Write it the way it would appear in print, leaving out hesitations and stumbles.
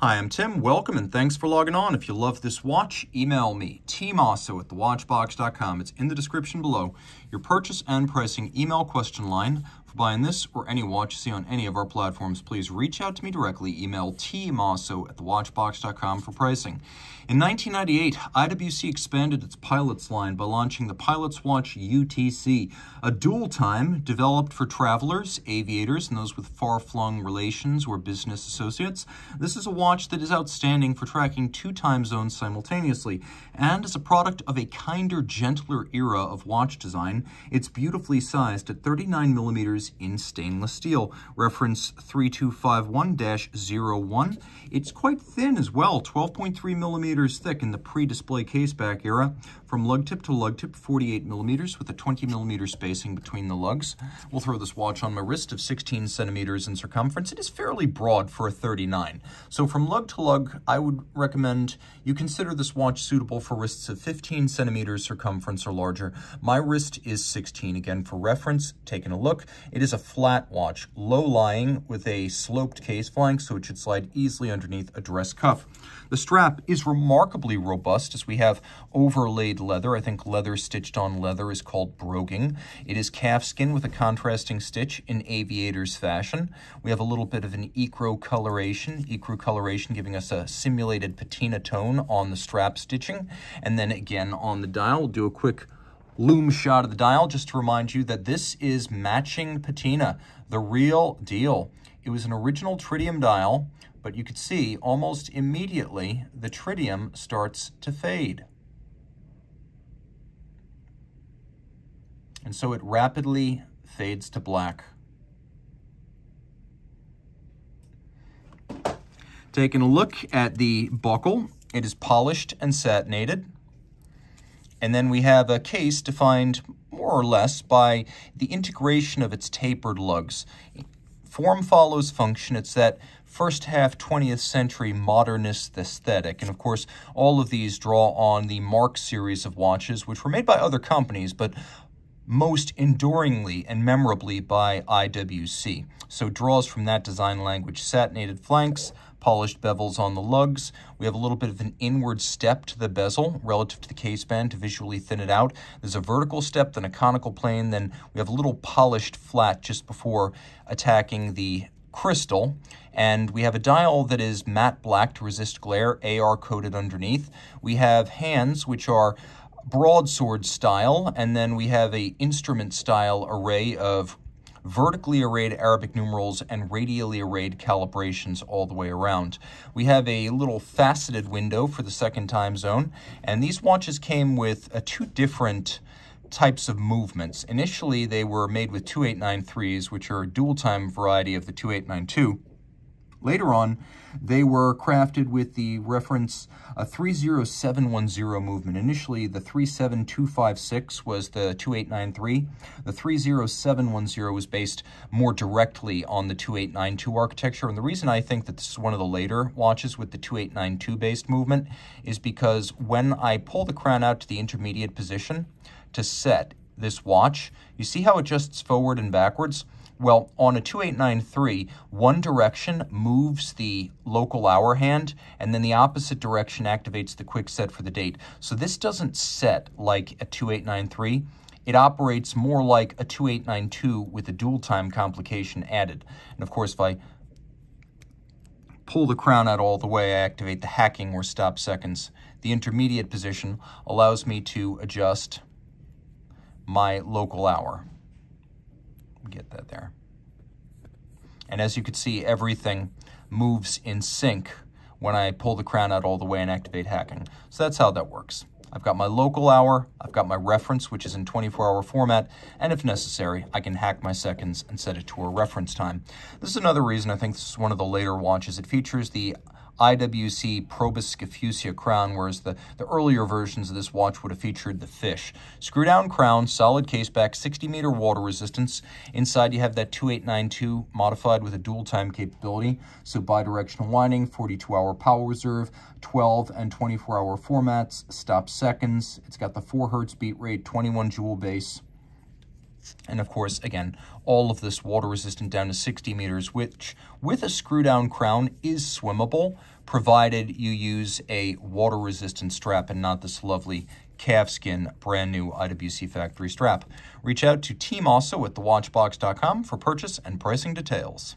Hi, I'm Tim. Welcome and thanks for logging on. If you love this watch, email me, tmosso@thewatchbox.com. It's in the description below. Your purchase and pricing email question line for buying this or any watch you see on any of our platforms. Please reach out to me directly. Email tmosso@thewatchbox.com for pricing. In 1998, IWC expanded its Pilot's line by launching the Pilot's Watch UTC, a dual time developed for travelers, aviators, and those with far-flung relations or business associates. This is a watch that is outstanding for tracking 2 time zones simultaneously, and as a product of a kinder, gentler era of watch design, it's beautifully sized at 39 millimeters in stainless steel. Reference 3251-01. It's quite thin as well, 12.3 millimeters thick in the pre-display caseback era. From lug tip to lug tip, 48 millimeters with a 20 millimeter spacing between the lugs. We'll throw this watch on my wrist of 16 centimeters in circumference. It is fairly broad for a 39. So from lug to lug, I would recommend you consider this watch suitable for wrists of 15 centimeters circumference or larger. My wrist is 16. Again, for reference, taking a look, it is a flat watch, low-lying with a sloped case flank, so it should slide easily underneath a dress cuff. The strap is remarkably robust as we have overlaid leather. I think leather stitched on leather is called broguing. It is calfskin with a contrasting stitch in aviator's fashion. We have a little bit of an ecru coloration giving us a simulated patina tone on the strap stitching. And then again on the dial, we'll do a quick loom shot of the dial just to remind you that this is matching patina, the real deal. It was an original tritium dial, but you could see almost immediately the tritium starts to fade. And so it rapidly fades to black. Taking a look at the buckle, it is polished and satinated. And then we have a case defined more or less by the integration of its tapered lugs. Form follows function. It's that first half 20th century modernist aesthetic. And of course, all of these draw on the Mark series of watches, which were made by other companies, but most enduringly and memorably by IWC. So draws from that design language. Satinated flanks, polished bevels on the lugs. We have a little bit of an inward step to the bezel relative to the caseband to visually thin it out. There's a vertical step, then a conical plane, then we have a little polished flat just before attacking the crystal. And we have a dial that is matte black to resist glare, AR coated underneath. We have hands which are broadsword style, and then we have a instrument style array of vertically arrayed Arabic numerals and radially arrayed calibrations all the way around. We have a little faceted window for the second time zone, and these watches came with 2 different types of movements. Initially, they were made with 2893s, which are a dual time variety of the 2892. Later on, they were crafted with the reference 30710 movement. Initially, the 37256 was the 2893. The 30710 was based more directly on the 2892 architecture. And the reason I think that this is one of the later watches with the 2892 based movement is because when I pull the crown out to the intermediate position to set this watch, you see how it adjusts forward and backwards? Well, on a 2893, one direction moves the local hour hand, and then the opposite direction activates the quick set for the date. So this doesn't set like a 2893. It operates more like a 2892 with a dual time complication added. And of course, if I pull the crown out all the way, I activate the hacking or stop seconds. The intermediate position allows me to adjust my local hour. Get that there. And as you can see, everything moves in sync when I pull the crown out all the way and activate hacking. So that's how that works. I've got my local hour, I've got my reference, which is in 24-hour format, and if necessary, I can hack my seconds and set it to a reference time. This is another reason I think this is one of the later watches. It features the IWC Probus Scafusia crown, whereas the earlier versions of this watch would have featured the fish. Screw-down crown, solid caseback, 60-meter water resistance. Inside you have that 2892 modified with a dual time capability, so bidirectional winding, 42-hour power reserve, 12 and 24-hour formats, stop seconds. It's got the 4 hertz beat rate, 21 joule base. And of course, again, all of this water resistant down to 60 meters, which with a screw down crown is swimmable, provided you use a water resistant strap and not this lovely calfskin brand new IWC factory strap. Reach out to Team Mosso at thewatchbox.com for purchase and pricing details.